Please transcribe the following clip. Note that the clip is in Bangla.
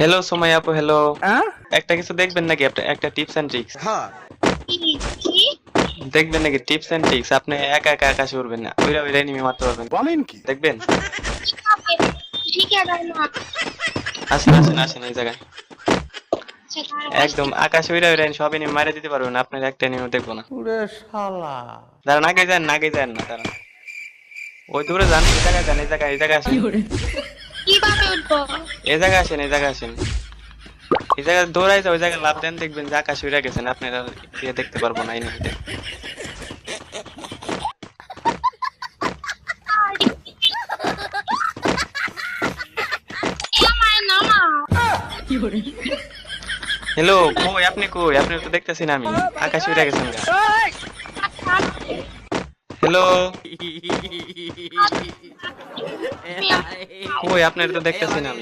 হ্যালো সময় আপু, হ্যালো। একটা কিছু দেখবেন নাকি? একটা টিপস এন্ড ট্রিক্স কি কি দেখবেন নাকি? Tips and tricks. আপনি একা একা আকাশে উড়বেন না, ওইরা ওইরা এনিমি মারতে পারবেন, দেখবেন? কিভাবে শিখে দাও না। আসেন আসেন আসেন এই জায়গায়। আচ্ছা দাঁড়াও একদম আকাশে উইরা উইরা সব এনিমি মারে দিতে পারবেন, আপনার একটা এনিমি দেখবো না। ওরে শালা। দাঁড়ান, আগে যান না, আগে যান না, দাঁড়ান। ওই দূরে যান, এই জায়গায় যান, এই জায়গায় আসেন। কিভাবে উঠবো? এই জায়গায় আসেন, এই জায়গায় আসেন। এই জায়গায় দৌড়াই যাও, ওই জায়গায় লাফ দেন, দেখবেন যে আকাশে উইরা গেছেন, আপনারা ইয়ে দেখতে পারবো না এনিমিতে। আমার নামা হ্যালো, কই আপনি? কই আপনি? তো দেখতেছি না আমি, আকাশে উইরা গেছেন গা। হ্যালো, কই আপনার? তো দেখতেছি না আমি।